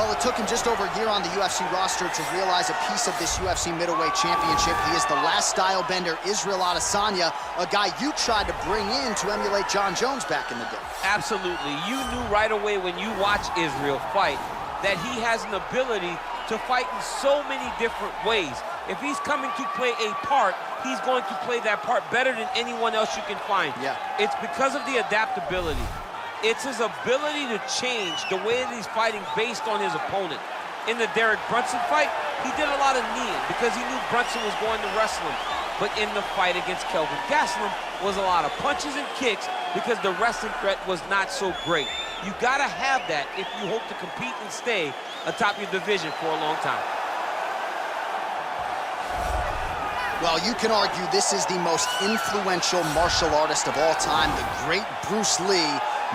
Well, it took him just over a year on the UFC roster to realize a piece of this UFC middleweight championship. He is the last style bender, Israel Adesanya, a guy you tried to bring in to emulate John Jones back in the day. Absolutely. You knew right away when you watch Israel fight that he has an ability to fight in so many different ways. If he's coming to play a part, he's going to play that part better than anyone else you can find. Yeah. It's because of the adaptability. It's his ability to change the way that he's fighting based on his opponent. In the Derek Brunson fight, he did a lot of kneeing because he knew Brunson was going to wrestle him. But in the fight against Kelvin Gastelum was a lot of punches and kicks because the wrestling threat was not so great. You gotta have that if you hope to compete and stay atop your division for a long time. Well, you can argue this is the most influential martial artist of all time, the great Bruce Lee,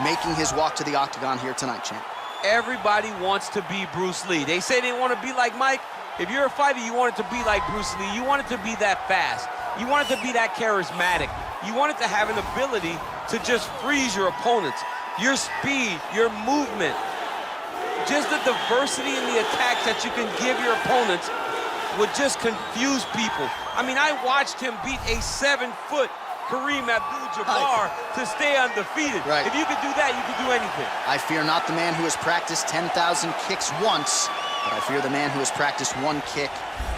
making his walk to the octagon here tonight, champ. Everybody wants to be Bruce Lee. They say they want to be like Mike. If you're a fighter, you want it to be like Bruce Lee. You want it to be that fast. You want it to be that charismatic. You want it to have an ability to just freeze your opponents. Your speed, your movement, just the diversity in the attacks that you can give your opponents would just confuse people. I mean, I watched him beat a 7-foot Kareem Abdul-Jabbar to stay undefeated. Right. If you could do that, you could do anything. I fear not the man who has practiced 10,000 kicks once, but I fear the man who has practiced one kick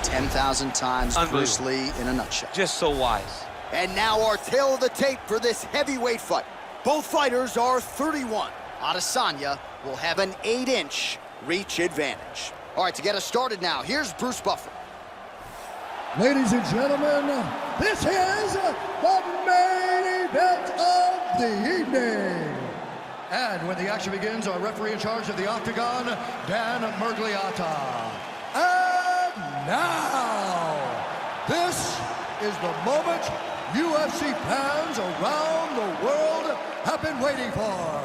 10,000 times. Bruce Lee in a nutshell. Just so wise. And now our tail of the tape for this heavyweight fight. Both fighters are 31. Adesanya will have an 8-inch reach advantage. All right, to get us started now, here's Bruce Buffer. Ladies and gentlemen, this is the main event of the evening. And when the action begins, our referee in charge of the octagon, Dan Murgliata. And now, this is the moment UFC fans around the world have been waiting for.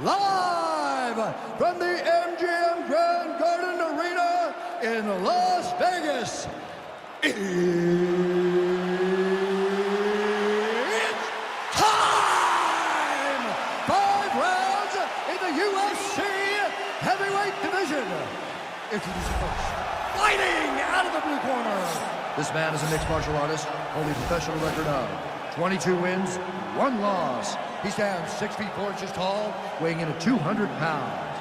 Live from the MGM Grand Garden Arena in Las Vegas. It's time! 5 rounds in the UFC heavyweight division. Introducing first, fighting out of the blue corner. This man is a mixed martial artist, holding a professional record of 22 wins, 1 loss. He stands 6 feet 4 inches tall, weighing in at 200 pounds.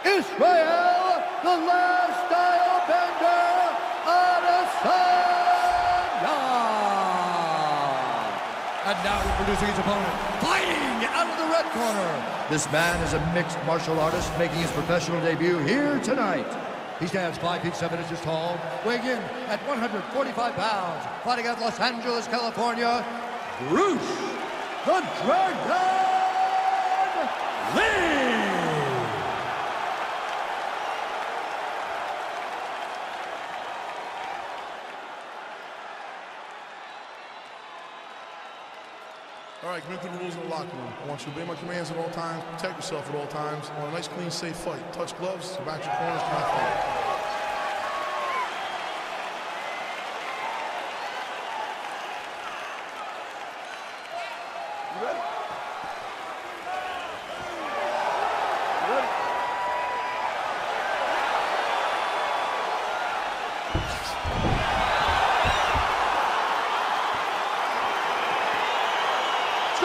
Israel, the last style bender, Adesanya! And now introducing his opponent, fighting out of the red corner. This man is a mixed martial artist making his professional debut here tonight. He stands 5 feet 7 inches tall, weighing in at 145 pounds, fighting out of Los Angeles, California, Bruce the Dragon Lee! All right, commit to the rules of the locker room. I want you to obey my commands at all times, protect yourself at all times. I want a nice, clean, safe fight. Touch gloves, back your corners, to my fight. You ready? You ready?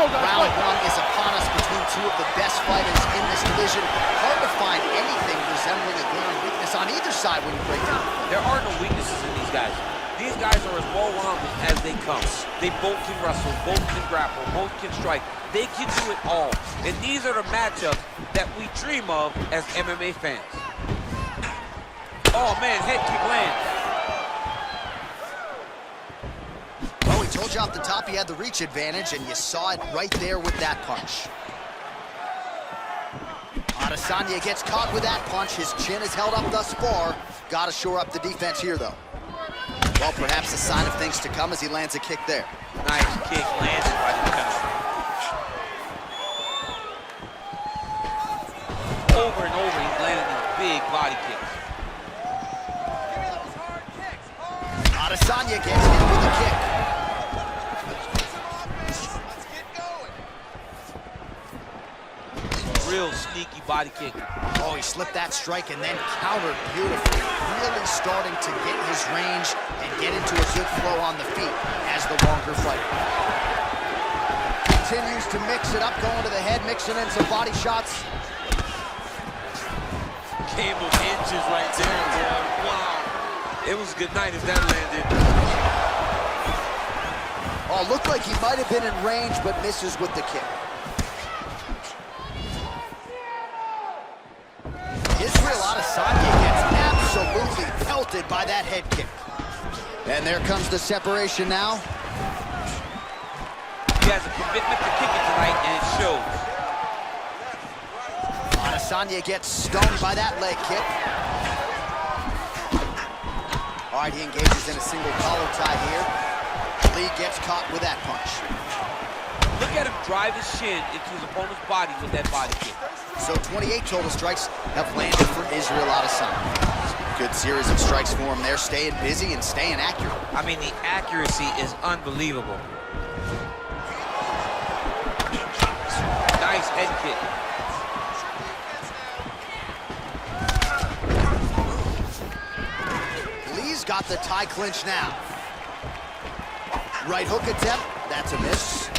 Round 1 is upon us between 2 of the best fighters in this division. Hard to find anything resembling a glaring weakness on either side when you break down. There are no weaknesses in these guys. These guys are as well-rounded as they come. They both can wrestle, both can grapple, both can strike. They can do it all. And these are the matchups that we dream of as MMA fans. Oh, man, head kick lands. Well, we told you off the top he had the reach advantage, and you saw it right there with that punch. Adesanya gets caught with that punch. His chin is held up thus far. Got to shore up the defense here, though. Well, perhaps a sign of things to come as he lands a kick there. Nice kick landed by the counter. Over and over, he's landing these big body kicks. Adesanya gets hit with a kick. Real sneaky body body kick. Oh, he slipped that strike and then countered beautifully. Really starting to get his range and get into a good flow on the feet as the longer fighter. Continues to mix it up, going to the head, mixing in some body shots. Game of inches right there, boy. Wow. It was a good night if that landed. Oh, looked like he might have been in range, but misses with the kick. Israel Adesanya gets absolutely pelted by that head kick. And there comes the separation now. He has a commitment to kicking tonight, and it shows. Adesanya gets stung by that leg kick. All right, he engages in a single collar tie here. Lee gets caught with that punch. Look at him drive his shin into his opponent's body with that body kick. So 28 total strikes have landed for Israel Adesanya. Good series of strikes for him there, staying busy and staying accurate. I mean, the accuracy is unbelievable. Nice head kick. Lee's got the tie clinch now. Right hook attempt, that's a miss.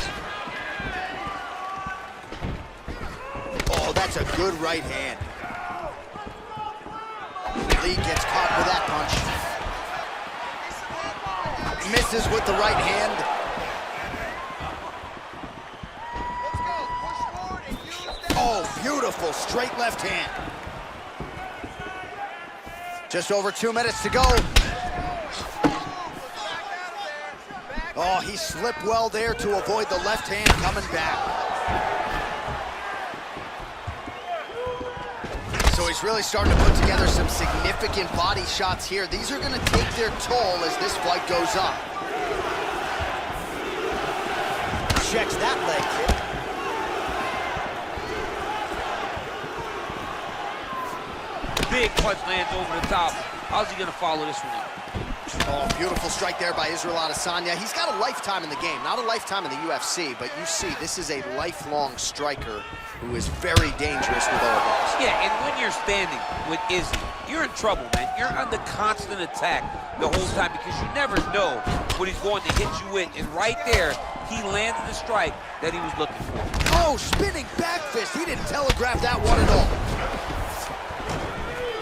Oh, that's a good right hand. Lee gets caught with that punch. Misses with the right hand. Oh, beautiful straight left hand. Just over 2 minutes to go. Oh, he slipped well there to avoid the left hand coming back. So he's really starting to put together some significant body shots here. These are going to take their toll as this fight goes on. Checks that leg kick. Big punch lands over the top. How's he going to follow this one up? Oh, beautiful strike there by Israel Adesanya. He's got a lifetime in the game, not a lifetime in the UFC, but you see, this is a lifelong striker who is very dangerous with all those. Yeah, and when you're standing with Izzy, you're in trouble, man. You're under constant attack the whole time because you never know what he's going to hit you with. And right there, he landed the strike that he was looking for. Oh, spinning back fist. He didn't telegraph that one at all.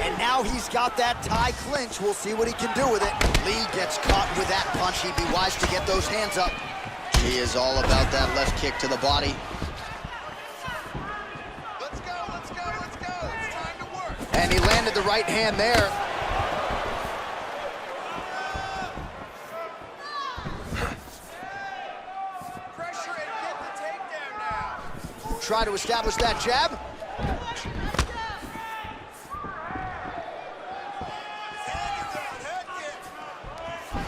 And now he's got that tie clinch. We'll see what he can do with it. Lee gets caught with that punch. He'd be wise to get those hands up. He is all about that left kick to the body. Let's go, let's go, let's go. It's time to work. And he landed the right hand there. Pressure and get the takedown now. Try to establish that jab.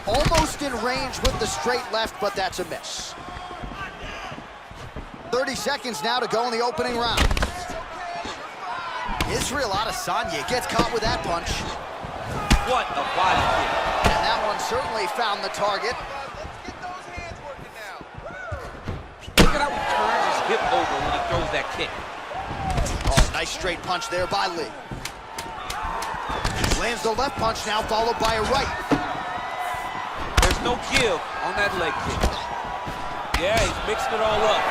Almost in range with the straight left, but that's a miss. 30 seconds now to go in the opening round. Israel Adesanya gets caught with that punch. What a body kick. And that one certainly found the target. Let's get those hands working now. Look at how he turns his hip over when he throws that kick. Oh, nice straight punch there by Lee. Lands the left punch now, followed by a right. There's no give on that leg kick. Yeah, he's mixing it all up.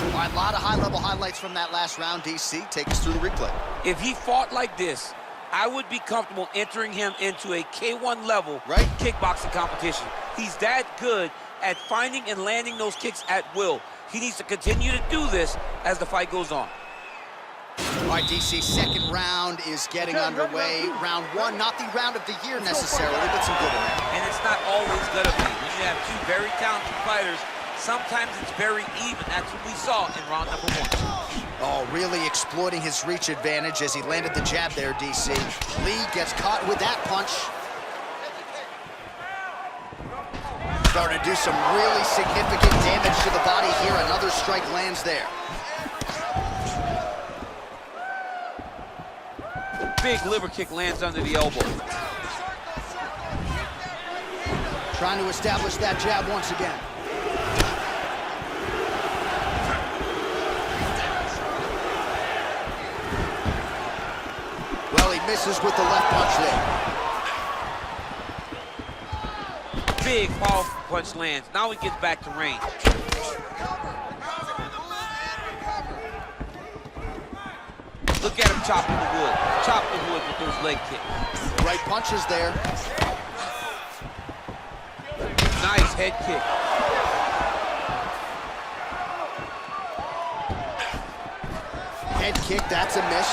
All right, a lot of high-level highlights from that last round. DC, take us through the replay. If he fought like this, I would be comfortable entering him into a K1 level Right. kickboxing competition. He's that good at finding and landing those kicks at will. He needs to continue to do this as the fight goes on. All right, DC, second round is getting underway. Round one, not the round of the year necessarily, but some good in there. And it's not always gonna be. When you have two very talented fighters, sometimes it's very even. That's what we saw in round number one. Oh, really exploiting his reach advantage as he landed the jab there, DC. Lee gets caught with that punch. Starting to do some really significant damage to the body here. Another strike lands there. Big liver kick lands under the elbow. Trying to establish that jab once again. Well, he misses with the left punch there. Big, powerful punch lands. Now he gets back to range. Look at him chopping the wood. Chop the wood with those leg kicks. Right punches there. Nice head kick. Head kick, that's a miss.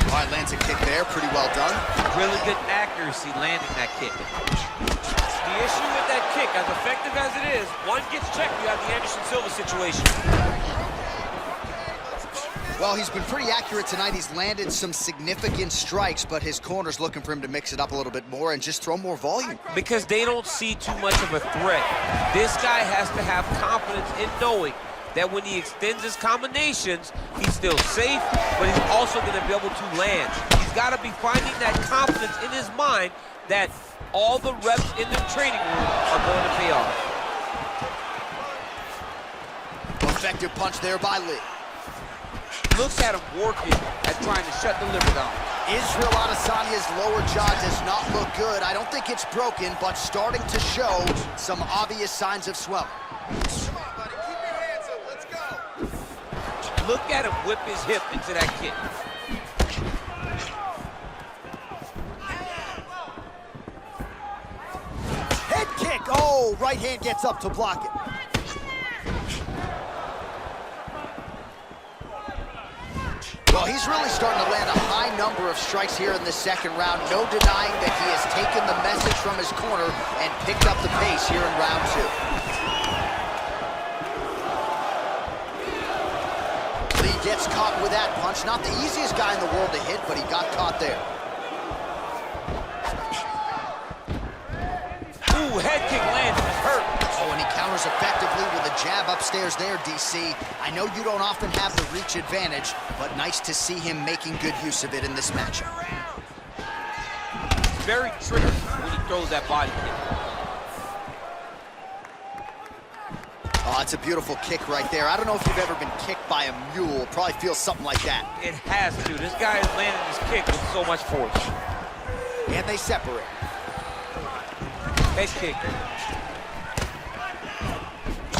All right, lands a kick there, pretty well done. Really good accuracy landing that kick. The issue with that kick, as effective as it is, one gets checked, you have the Anderson Silva situation. Well, he's been pretty accurate tonight. He's landed some significant strikes, but his corner's looking for him to mix it up a little bit more and just throw more volume. Because they don't see too much of a threat. This guy has to have confidence in knowing that when he extends his combinations, he's still safe, but he's also going to be able to land. He's got to be finding that confidence in his mind that all the reps in the training room are going to pay off. Effective punch there by Lee. Look at him working at trying to shut the liver down. Israel Adesanya's lower jaw does not look good. I don't think it's broken, but starting to show some obvious signs of swelling. Come on, buddy. Keep your hands up. Let's go. Look at him whip his hip into that kick. Head kick. Oh, right hand gets up to block it. Well, he's really starting to land a high number of strikes here in the second round. No denying that he has taken the message from his corner and picked up the pace here in round two. Lee gets caught with that punch. Not the easiest guy in the world to hit, but he got caught there. Ooh, head kick lands, it's hurt. Oh, and he counters effectively with a jab upstairs there, DC. I know you don't often have the reach advantage, but nice to see him making good use of it in this matchup. Very tricky when he throws that body kick. Oh, it's a beautiful kick right there. I don't know if you've ever been kicked by a mule. Probably feels something like that. It has to. This guy is landing his kick with so much force. And they separate. Head kick.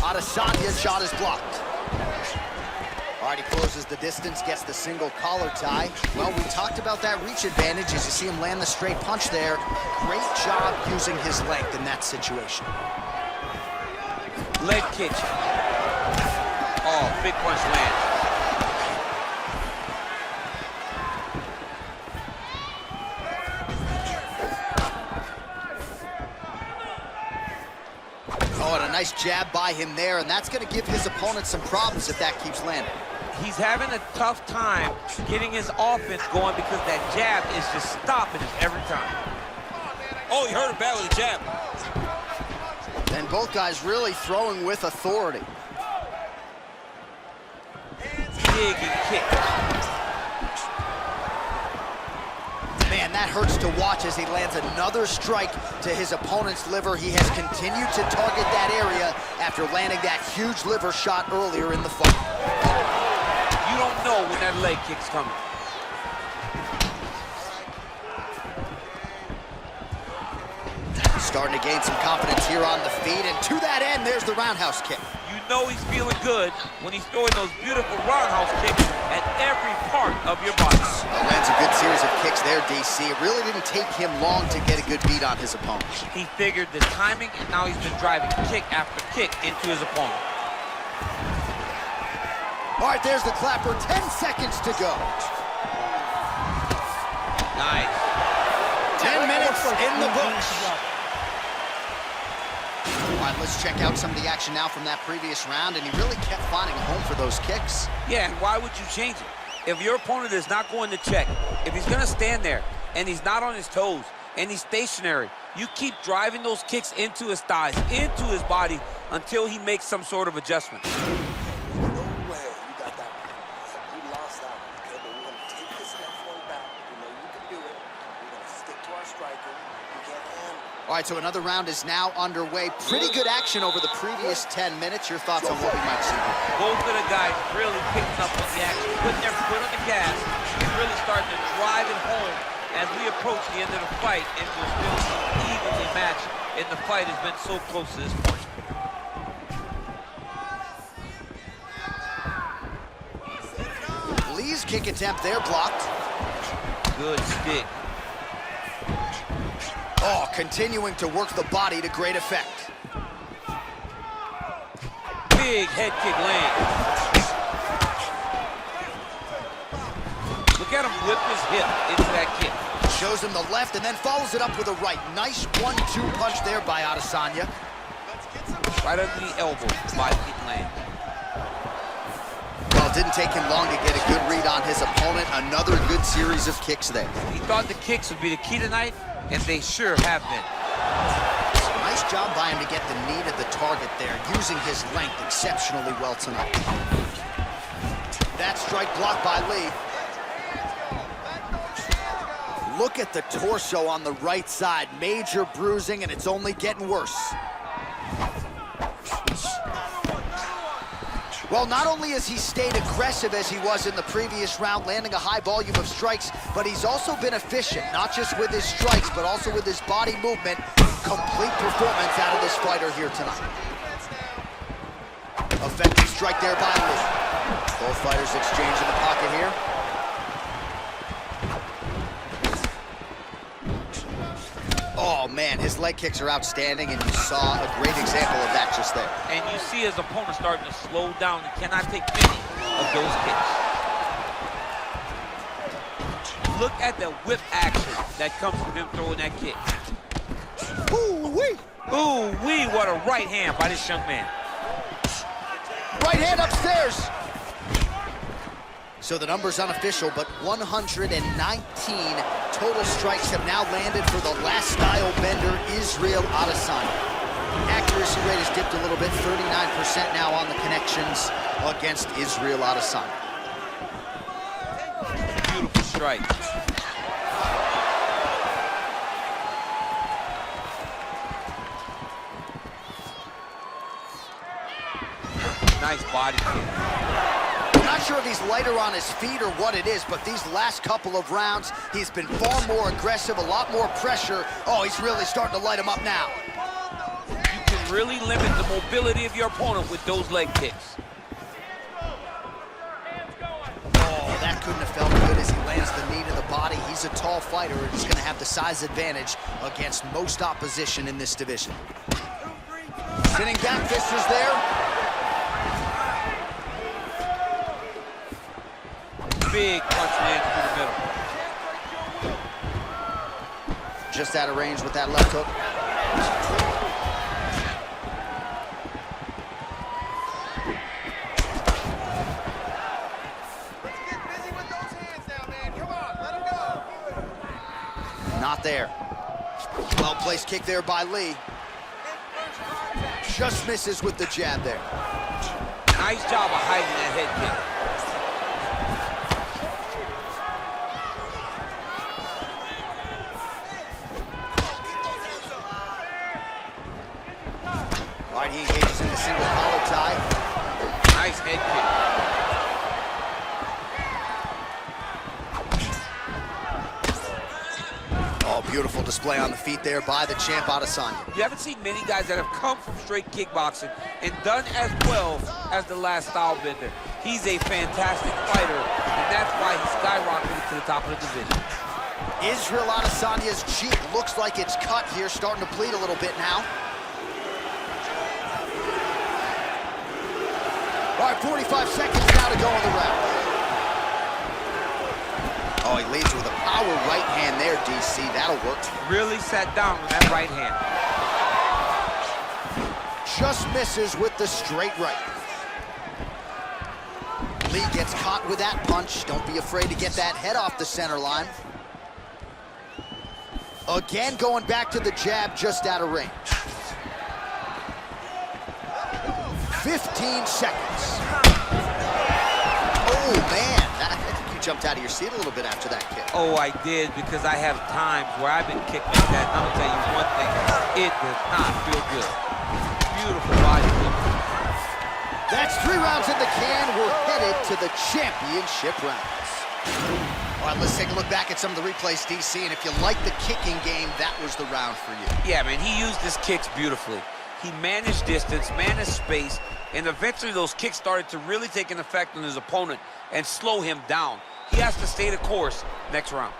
Adesanya's shot is blocked. All right, he closes the distance, gets the single collar tie. Well, we talked about that reach advantage as you see him land the straight punch there. Great job using his length in that situation. Leg kick. Oh, big punch lands. Oh, and a nice jab by him there, and that's going to give his opponent some problems if that keeps landing. He's having a tough time getting his offense going because that jab is just stopping him every time. Oh, he hurt him bad with a jab. And both guys really throwing with authority. Big and kick. Man, that hurts to watch as he lands another strike to his opponent's liver. He has continued to target that area after landing that huge liver shot earlier in the fight. You don't know when that leg kick's coming. Starting to gain some confidence here on the feet, and to that end, there's the roundhouse kick. You know he's feeling good when he's throwing those beautiful roundhouse kicks at every part of your body. Lands a good series of kicks there, DC. It really didn't take him long to get a good beat on his opponent. He figured the timing, and now he's been driving kick after kick into his opponent. All right, there's the clapper. 10 seconds to go. Nice. 10 minutes in the books. All right, let's check out some of the action now from that previous round, and he really kept finding a home for those kicks. Yeah, and why would you change it? If your opponent is not going to check, if he's going to stand there and he's not on his toes and he's stationary, you keep driving those kicks into his thighs, into his body until he makes some sort of adjustment. No way you got that one. You lost that one, okay? But we're going to take this next one All right, so another round is now underway. Pretty good action over the previous 10 minutes. Your thoughts on what we might see here? Both of the guys really picking up on the action, putting their foot on the gas, and really starting to drive it home as we approach the end of the fight, and we're still evenly matched, and the fight has been so close to this point. Lee's kick attempt there blocked. Good stick. Oh, continuing to work the body to great effect. Big head kick lands. Look at him whip his hip into that kick. Shows him the left and then follows it up with a right. Nice 1-2 punch there by Adesanya. Right under the elbow, body kick land. Well, it didn't take him long to get a good read on his opponent. Another good series of kicks there. He thought the kicks would be the key tonight, and they sure have been. Nice job by him to get the knee to the target there, using his length exceptionally well tonight. That strike blocked by Lee. Look at the torso on the right side. Major bruising, and it's only getting worse. Well, not only has he stayed aggressive as he was in the previous round, landing a high volume of strikes, but he's also been efficient, not just with his strikes, but also with his body movement. Complete performance out of this fighter here tonight. Effective strike there by Lee. Both fighters exchange in the pocket here. Oh, man, his leg kicks are outstanding, and you saw a great example of that just there. And you see his opponent starting to slow down. He cannot take many of those kicks. Look at the whip action that comes from him throwing that kick. Ooh-wee! Ooh-wee, what a right hand by this young man. Right hand upstairs. So the number's unofficial, but 119 total strikes have now landed for the last style bender, Israel Adesanya. Accuracy rate has dipped a little bit, 39% now on the connections against Israel Adesanya. Beautiful strike. Nice body kick. Not sure if he's lighter on his feet or what it is, but these last couple of rounds, he's been far more aggressive, a lot more pressure. Oh, he's really starting to light him up now. You can really limit the mobility of your opponent with those leg kicks. Oh, that couldn't have felt good as he lands the knee to the body. He's a tall fighter, and he's going to have the size advantage against most opposition in this division. Sitting back fist is there. Big punch lands through the middle. Just out of range with that left hook. Let's get busy with those hands now, man. Come on, let him go. Not there. Well-placed kick there by Lee. Just misses with the jab there. Nice job of hiding that head kick. All right, he engages in the single collar tie. Nice head kick. Oh, beautiful display on the feet there by the champ Adesanya. You haven't seen many guys that have come from straight kickboxing and done as well as the last style bender. He's a fantastic fighter, and that's why he skyrocketed to the top of the division. Israel Adesanya's cheek looks like it's cut here, starting to bleed a little bit now. All right, 45 seconds now to go in the round. Oh, he leads with a power right hand there, DC. That'll work. Really sat down with that right hand. Just misses with the straight right. Lee gets caught with that punch. Don't be afraid to get that head off the center line. Again, going back to the jab, just out of range. 15 seconds. Oh, man. I think you jumped out of your seat a little bit after that kick. Oh, I did, because I have times where I've been kicked like that. And I'm gonna tell you one thing, it does not feel good. Beautiful body kick. That's 3 rounds in the can. We're headed to the championship rounds. All right, let's take a look back at some of the replays, DC, and if you like the kicking game, that was the round for you. Yeah, man, he used his kicks beautifully. He managed distance, managed space, and eventually those kicks started to really take an effect on his opponent and slow him down. He has to stay the course next round.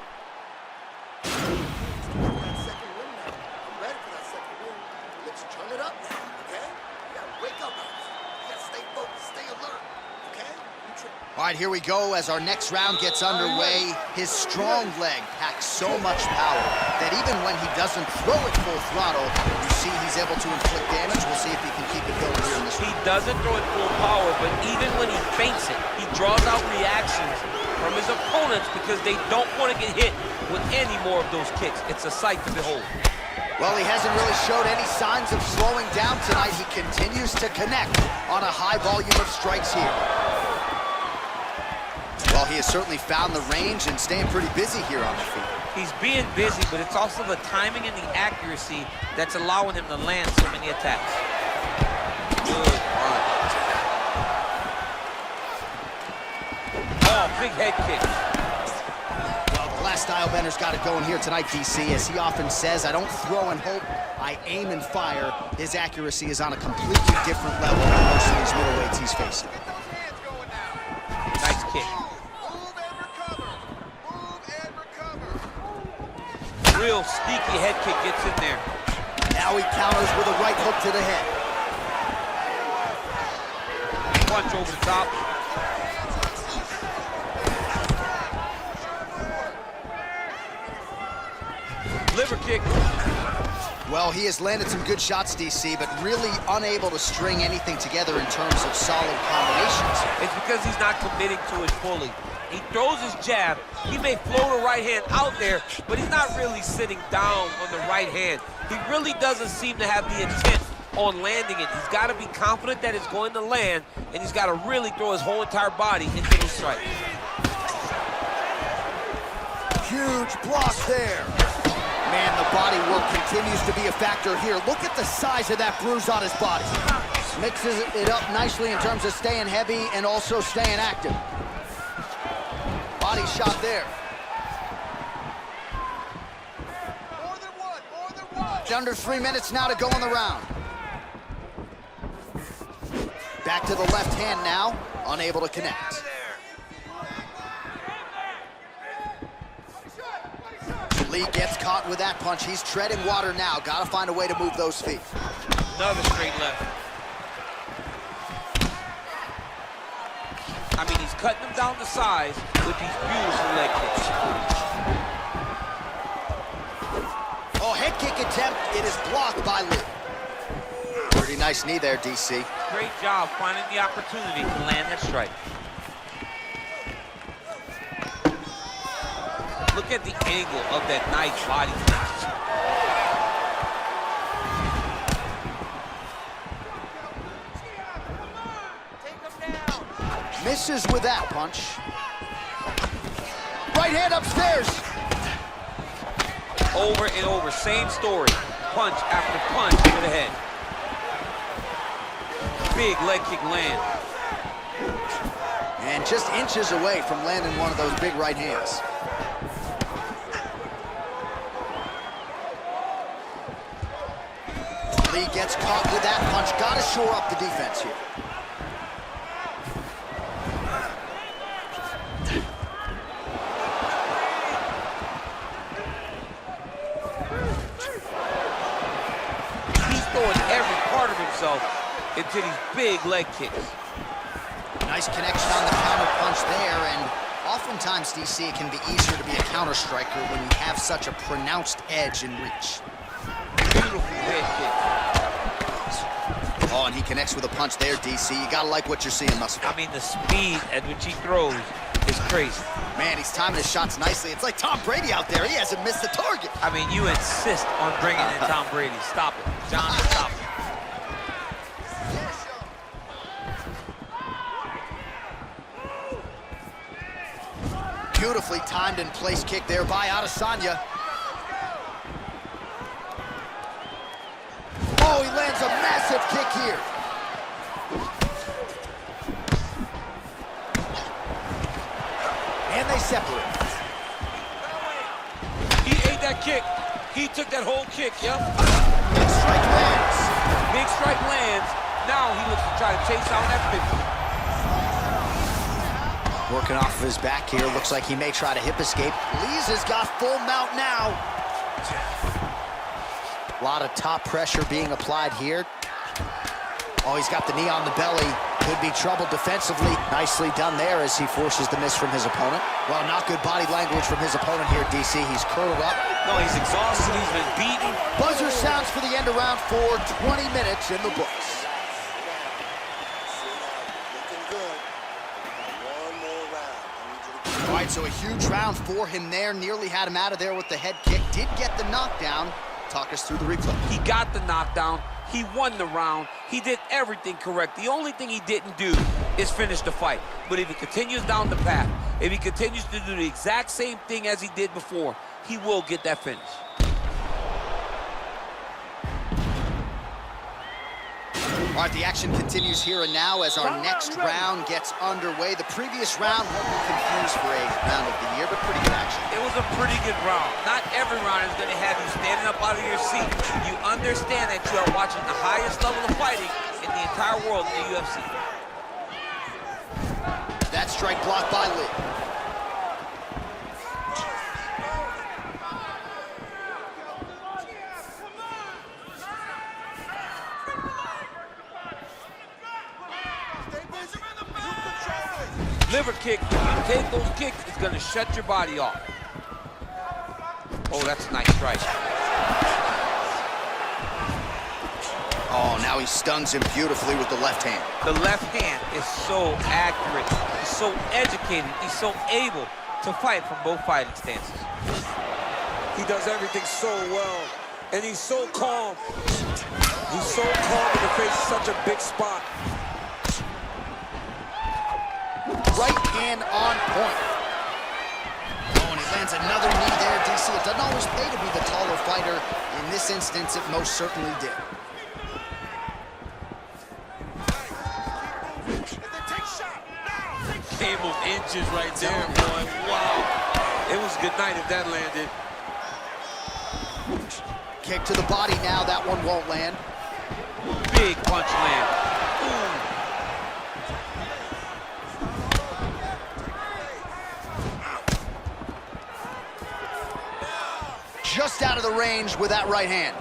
All right, here we go as our next round gets underway. His strong leg packs so much power that even when he doesn't throw it full throttle, you see he's able to inflict damage. We'll see if he can keep it going here in this round. He doesn't throw it full power, but even when he feints it, he draws out reactions from his opponents because they don't want to get hit with any more of those kicks. It's a sight to behold. Well, he hasn't really showed any signs of slowing down tonight. He continues to connect on a high volume of strikes here. Well, he has certainly found the range and staying pretty busy here on the feet. He's being busy, but it's also the timing and the accuracy that's allowing him to land so many attacks. Good punch. Oh, big head kick. Well, the last style bender's got it going here tonight, DC. As he often says, I don't throw and hope, I aim and fire. His accuracy is on a completely different level than most of these middleweights he's facing. Nice kick. Real sneaky head kick gets in there. Now he counters with a right hook to the head. Punch over the top. Liver kick. Well, he has landed some good shots, DC, but really unable to string anything together in terms of solid combinations. It's because he's not committing to it fully. He throws his jab. He may float a right hand out there, but he's not really sitting down on the right hand. He really doesn't seem to have the intent on landing it. He's got to be confident that it's going to land, and he's got to really throw his whole entire body into the strike. Huge block there. Man, the body work continues to be a factor here. Look at the size of that bruise on his body. Mixes it up nicely in terms of staying heavy and also staying active. Body shot there. More than one. Under 3 minutes now to go in the round. Back to the left hand now, unable to connect. Lee gets caught with that punch. He's treading water now. Got to find a way to move those feet. Another straight left. I mean, he's cutting them down to size with these beautiful leg kicks. Oh, head kick attempt. It is blocked by Lee. Pretty nice knee there, DC. Great job finding the opportunity to land that strike. Look at the angle of that nice body kick. Misses with that punch. Right hand upstairs. Over and over, same story. Punch after punch to the head. Big leg kick land. And just inches away from landing one of those big right hands. Lee gets caught with that punch. Got to shore up the defense here. He's throwing every part of himself into these big leg kicks. Nice connection on the counter punch there, and oftentimes, DC, it can be easier to be a counter striker when you have such a pronounced edge in reach. Beautiful head kick. Oh, and he connects with a punch there, DC. You gotta like what you're seeing thus far. I mean, the speed at which he throws is crazy. Man, he's timing his shots nicely. It's like Tom Brady out there. He hasn't missed the target. I mean, you insist on bringing in Tom Brady. Stop it. John, stop it. Beautifully timed and placed kick there by Adesanya. Oh, he lands a massive kick here. And they separate. He ate that kick. He took that whole kick, yep. Big strike lands. Big strike lands. Now he looks to try to chase down that 50. Working off of his back here. Looks like he may try to hip escape. Lee's has got full mount now. A lot of top pressure being applied here. Oh, he's got the knee on the belly. Could be trouble defensively. Nicely done there as he forces the miss from his opponent. Well, not good body language from his opponent here, DC. He's curled up. No, he's exhausted. He's been beaten. Buzzer sounds for the end of round 4. 20 minutes in the books. Looking good. One more round. All right, so a huge round for him there. Nearly had him out of there with the head kick. Did get the knockdown. Talk us through the replay. He got the knockdown. He won the round. He did everything correct. The only thing he didn't do is finish the fight. But if he continues down the path, if he continues to do the exact same thing as he did before, he will get that finish. All right, the action continues here and now as our next round gets underway. The previous round won't be confused for a round of the year, but pretty good action. It was a pretty good round. Not every round is going to have you standing up out of your seat. You understand that you are watching the highest level of fighting in the entire world in the UFC. That strike blocked by Lee. Liver kick, when you take those kicks, it's going to shut your body off. Oh, that's a nice strike. Oh, now he stuns him beautifully with the left hand. The left hand is so accurate. He's so educated. He's so able to fight from both fighting stances. He does everything so well, and he's so calm. He's so calm in the face of such a big spot. Right hand on point. Oh, and he lands another knee there, DC. It doesn't always pay to be the taller fighter. In this instance, it most certainly did. Game of inches right there, boy. Wow. It was good night if that landed. Kick to the body now. That one won't land. Big punch land. Ooh. Just out of the range with that right hand.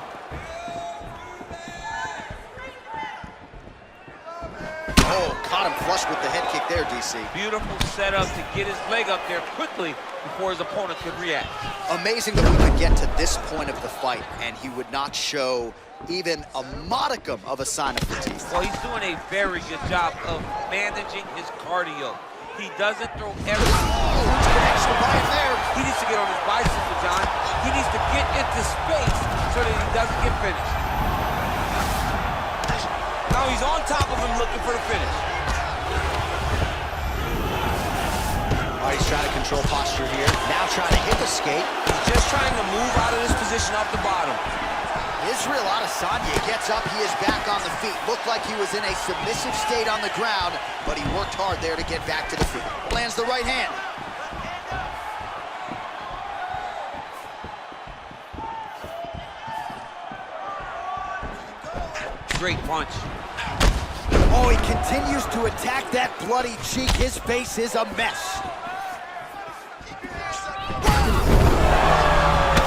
Oh, caught him flush with the head kick there, DC. Beautiful setup to get his leg up there quickly before his opponent could react. Amazing that we could get to this point of the fight and he would not show even a modicum of a sign of fatigue. Well, he's doing a very good job of managing his cardio. He doesn't throw everything. Extra right there. He needs to get on his bicycle, John. He needs to get into space so that he doesn't get finished. Now he's on top of him looking for the finish. Oh, he's trying to control posture here. Now trying to hip escape. He's just trying to move out of this position off the bottom. Israel Adesanya gets up. He is back on the feet. Looked like he was in a submissive state on the ground, but he worked hard there to get back to the feet. Lands the right hand. Great punch. Oh, he continues to attack that bloody cheek. His face is a mess.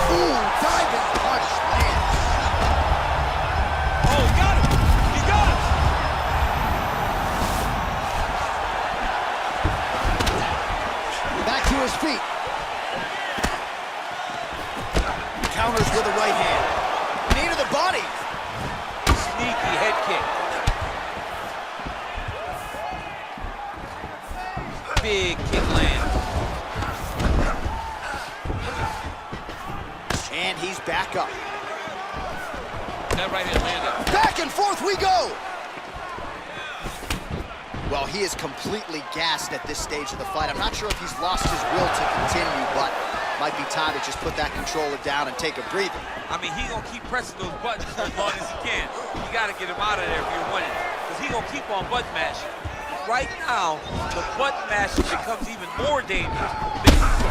Ooh, diving punch lands. Oh, he got him. He got him. Back to his feet. Counters with a right hand. Knee to the body. Sneaky head kick. Big kick lands. And he's back up. That right hand landed. Back and forth we go. Well, he is completely gassed at this stage of the fight. I'm not sure if he's lost his will to continue, but might be time to just put that controller down and take a breather. I mean, he gonna keep pressing those buttons as long as he can. You gotta get him out of there if you're winning, because he gonna keep on button mashing. Right now, the button mashing becomes even more dangerous.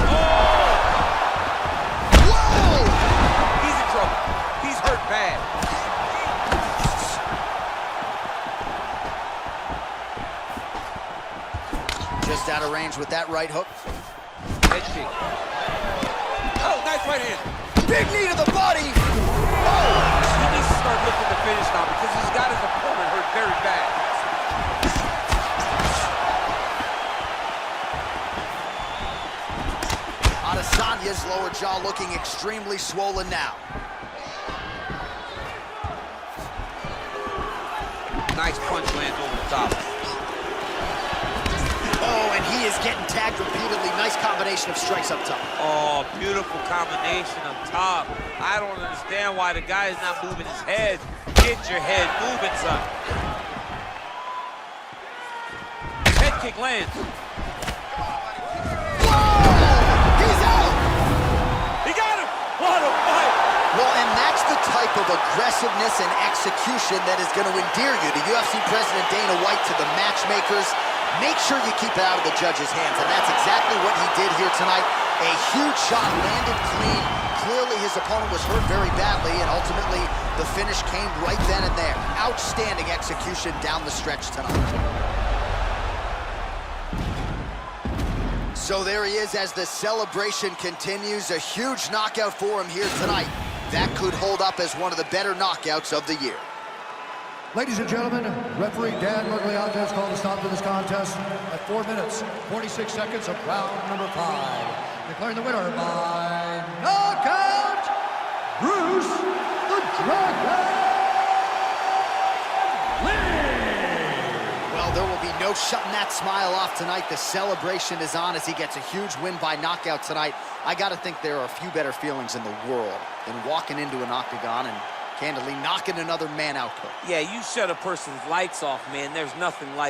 Oh! Whoa! He's in trouble. He's hurt bad. Just out of range with that right hook. Head kick. Oh, nice right hand. Big knee to the body. Oh! He needs to start looking to finish now because he's got his opponent hurt very bad. Adesanya's lower jaw looking extremely swollen now. Nice punch lands over the top. Oh, and he is getting tagged repeatedly. Nice combination of strikes up top. Oh, beautiful combination up top. I don't understand why the guy is not moving his head. Get your head moving, son. Head kick lands. He's out! He got him! What a fight! Well, and that's the type of aggressiveness and execution that is going to endear you to UFC President Dana White, to the matchmakers. Make sure you keep it out of the judge's hands, and that's exactly what he did here tonight. A huge shot landed clean. Clearly his opponent was hurt very badly, and ultimately the finish came right then and there. Outstanding execution down the stretch tonight. So there he is as the celebration continues. A huge knockout for him here tonight. That could hold up as one of the better knockouts of the year. Ladies and gentlemen, referee Dan Mergliata has called a stop to this contest at 4 minutes, 46 seconds of round number 5. Declaring the winner by knockout, Bruce the Dragon Lee! Well, there will be no shutting that smile off tonight. The celebration is on as he gets a huge win by knockout tonight. I got to think there are a few better feelings in the world than walking into an octagon and candidly knocking another man out. Yeah, you shut a person's lights off, man. There's nothing like